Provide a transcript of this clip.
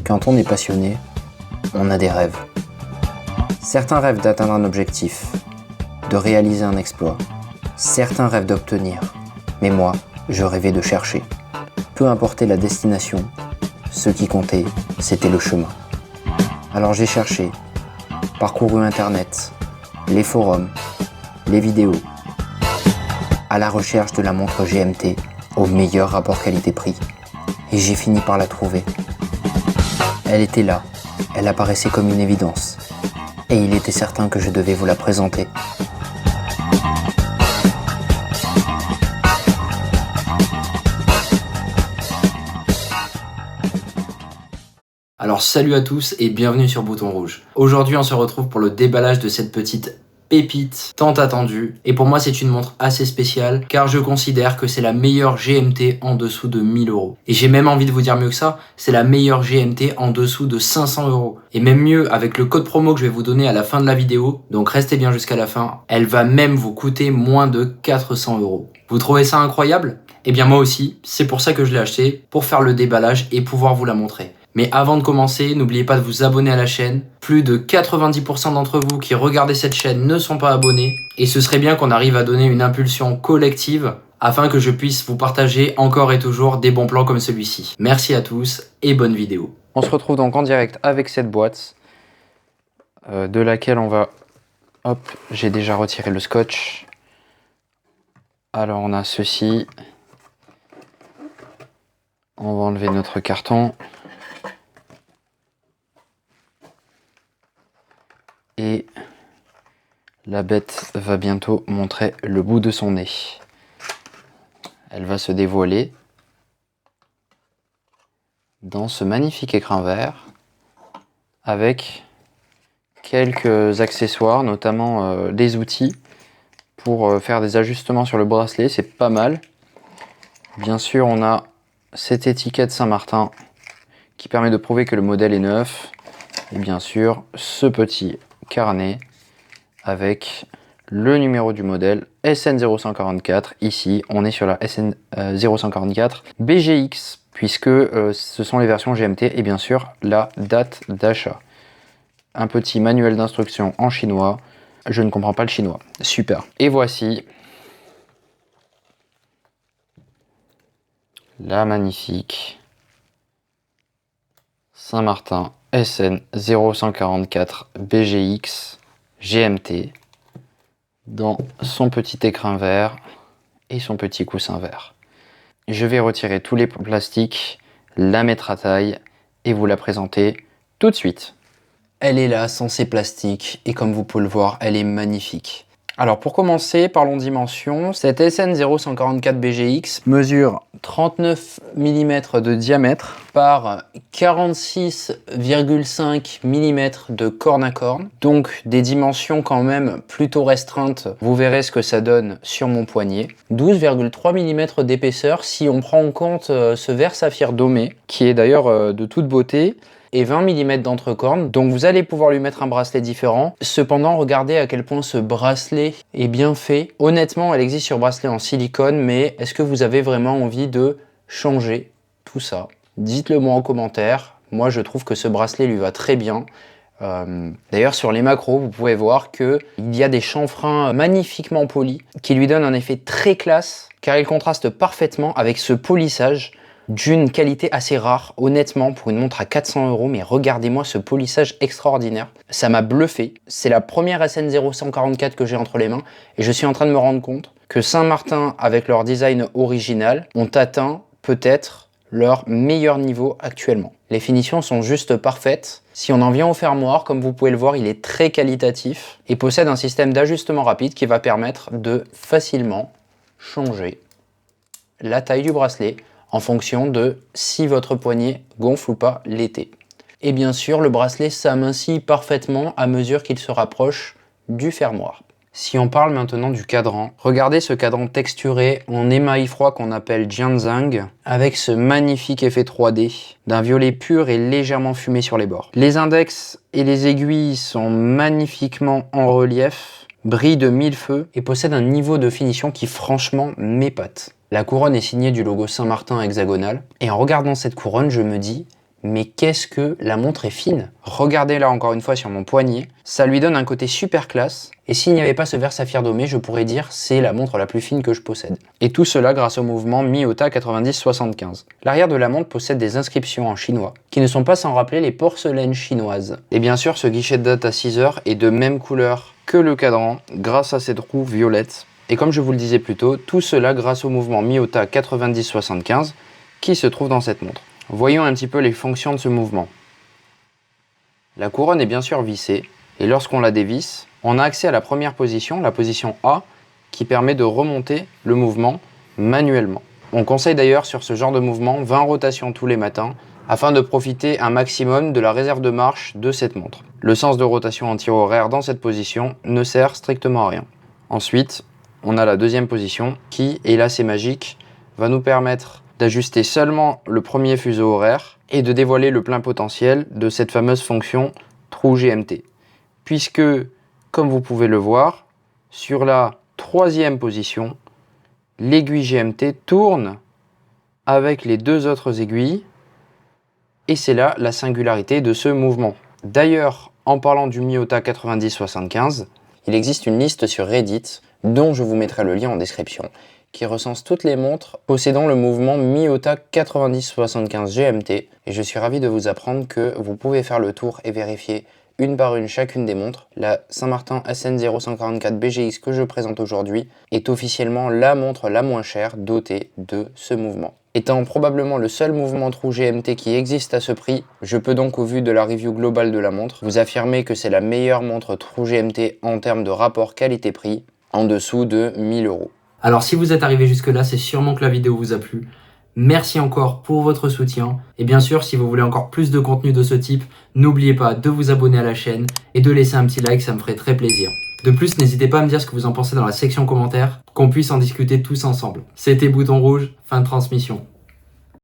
Quand on est passionné, on a des rêves. Certains rêvent d'atteindre un objectif, de réaliser un exploit. Certains rêvent d'obtenir. Mais moi, je rêvais de chercher. Peu importait la destination, ce qui comptait, c'était le chemin. Alors j'ai cherché, parcouru Internet, les forums, les vidéos, à la recherche de la montre GMT au meilleur rapport qualité-prix. Et j'ai fini par la trouver. Elle était là, elle apparaissait comme une évidence. Et il était certain que je devais vous la présenter. Alors salut à tous et bienvenue sur Bouton Rouge. Aujourd'hui on se retrouve pour le déballage de cette petite pépite tant attendue. Et pour moi c'est une montre assez spéciale car je considère que c'est la meilleure GMT en dessous de 1000 €. Et j'ai même envie de vous dire mieux que ça, c'est la meilleure GMT en dessous de 500 €. Et même mieux avec le code promo que je vais vous donner à la fin de la vidéo, donc restez bien jusqu'à la fin, elle va même vous coûter moins de 400 €. Vous trouvez ça incroyable ? Eh bien moi aussi, c'est pour ça que je l'ai acheté, pour faire le déballage et pouvoir vous la montrer. Mais avant de commencer, n'oubliez pas de vous abonner à la chaîne. Plus de 90% d'entre vous qui regardez cette chaîne ne sont pas abonnés. Et ce serait bien qu'on arrive à donner une impulsion collective afin que je puisse vous partager encore et toujours des bons plans comme celui-ci. Merci à tous et bonne vidéo. On se retrouve donc en direct avec cette boîte de laquelle on va... Hop, j'ai déjà retiré le scotch. Alors on a ceci. On va enlever notre carton. Et la bête va bientôt montrer le bout de son nez. Elle va se dévoiler dans ce magnifique écrin vert avec quelques accessoires, notamment des outils pour faire des ajustements sur le bracelet. C'est pas mal. Bien sûr, on a cette étiquette Saint-Martin qui permet de prouver que le modèle est neuf. Et bien sûr, ce petit carnet avec le numéro du modèle SN0144. Ici on est sur la SN0144 BGX puisque ce sont les versions GMT et bien sûr la date d'achat. Un petit manuel d'instruction en chinois. Je ne comprends pas le chinois. Super. Et voici la magnifique Saint-Martin SN0144 BGX GMT dans son petit écrin vert et son petit coussin vert. Je vais retirer tous les plastiques, la mettre à taille et vous la présenter tout de suite. Elle est là sans ses plastiques et comme vous pouvez le voir, elle est magnifique. Alors pour commencer, parlons dimension. Cette SN0144 BGX mesure 39 mm de diamètre par 46,5 mm de corne à corne. Donc des dimensions quand même plutôt restreintes. Vous verrez ce que ça donne sur mon poignet. 12,3 mm d'épaisseur si on prend en compte ce verre saphir domé, qui est d'ailleurs de toute beauté. Et 20 mm d'entrecorne, donc vous allez pouvoir lui mettre un bracelet différent. Cependant, regardez à quel point ce bracelet est bien fait. Honnêtement, elle existe sur bracelet en silicone, mais est-ce que vous avez vraiment envie de changer tout ça? Dites-le moi en commentaire. Moi, je trouve que ce bracelet lui va très bien. D'ailleurs, sur les macros, vous pouvez voir qu'il y a des chanfreins magnifiquement polis qui lui donnent un effet très classe, car il contraste parfaitement avec ce polissage d'une qualité assez rare, honnêtement, pour une montre à 400 €, mais regardez-moi ce polissage extraordinaire. Ça m'a bluffé. C'est la première SN0144 que j'ai entre les mains, et je suis en train de me rendre compte que Saint-Martin, avec leur design original, ont atteint peut-être leur meilleur niveau actuellement. Les finitions sont juste parfaites. Si on en vient au fermoir, comme vous pouvez le voir, il est très qualitatif et possède un système d'ajustement rapide qui va permettre de facilement changer la taille du bracelet en fonction de si votre poignet gonfle ou pas l'été. Et bien sûr, le bracelet s'amincit parfaitement à mesure qu'il se rapproche du fermoir. Si on parle maintenant du cadran, regardez ce cadran texturé en émail froid qu'on appelle Jianzhang, avec ce magnifique effet 3D, d'un violet pur et légèrement fumé sur les bords. Les index et les aiguilles sont magnifiquement en relief, brillent de mille feux et possèdent un niveau de finition qui franchement m'épate. La couronne est signée du logo Saint-Martin hexagonal. Et en regardant cette couronne, je me dis, mais qu'est-ce que la montre est fine. Regardez là encore une fois sur mon poignet, ça lui donne un côté super classe, et s'il n'y avait pas ce verre saphir domé, je pourrais dire c'est la montre la plus fine que je possède. Et tout cela grâce au mouvement Miyota 90-75. L'arrière de la montre possède des inscriptions en chinois, qui ne sont pas sans rappeler les porcelaines chinoises. Et bien sûr, ce guichet de date à 6 heures est de même couleur que le cadran, grâce à cette roue violette. Et comme je vous le disais plus tôt, tout cela grâce au mouvement Miyota 90-75 qui se trouve dans cette montre. Voyons un petit peu les fonctions de ce mouvement. La couronne est bien sûr vissée, et lorsqu'on la dévisse, on a accès à la première position, la position A, qui permet de remonter le mouvement manuellement. On conseille d'ailleurs sur ce genre de mouvement 20 rotations tous les matins, afin de profiter un maximum de la réserve de marche de cette montre. Le sens de rotation anti-horaire dans cette position ne sert strictement à rien. Ensuite, on a la deuxième position qui, et là c'est magique, va nous permettre d'ajuster seulement le premier fuseau horaire et de dévoiler le plein potentiel de cette fameuse fonction True GMT. Puisque, comme vous pouvez le voir, sur la troisième position, l'aiguille GMT tourne avec les deux autres aiguilles et c'est là la singularité de ce mouvement. D'ailleurs, en parlant du Miyota 90-75, il existe une liste sur Reddit dont je vous mettrai le lien en description, qui recense toutes les montres possédant le mouvement Miyota 90-75 GMT, et je suis ravi de vous apprendre que vous pouvez faire le tour et vérifier une par une chacune des montres. La Saint-Martin SN0144 BGX que je présente aujourd'hui est officiellement la montre la moins chère dotée de ce mouvement. Étant probablement le seul mouvement True GMT qui existe à ce prix, je peux donc au vu de la review globale de la montre, vous affirmer que c'est la meilleure montre True GMT en termes de rapport qualité-prix, en dessous de 1000 €. Alors si vous êtes arrivé jusque là, c'est sûrement que la vidéo vous a plu. Merci encore pour votre soutien. Et bien sûr, si vous voulez encore plus de contenu de ce type, n'oubliez pas de vous abonner à la chaîne et de laisser un petit like, ça me ferait très plaisir. De plus, n'hésitez pas à me dire ce que vous en pensez dans la section commentaires, qu'on puisse en discuter tous ensemble. C'était Bouton Rouge, fin de transmission.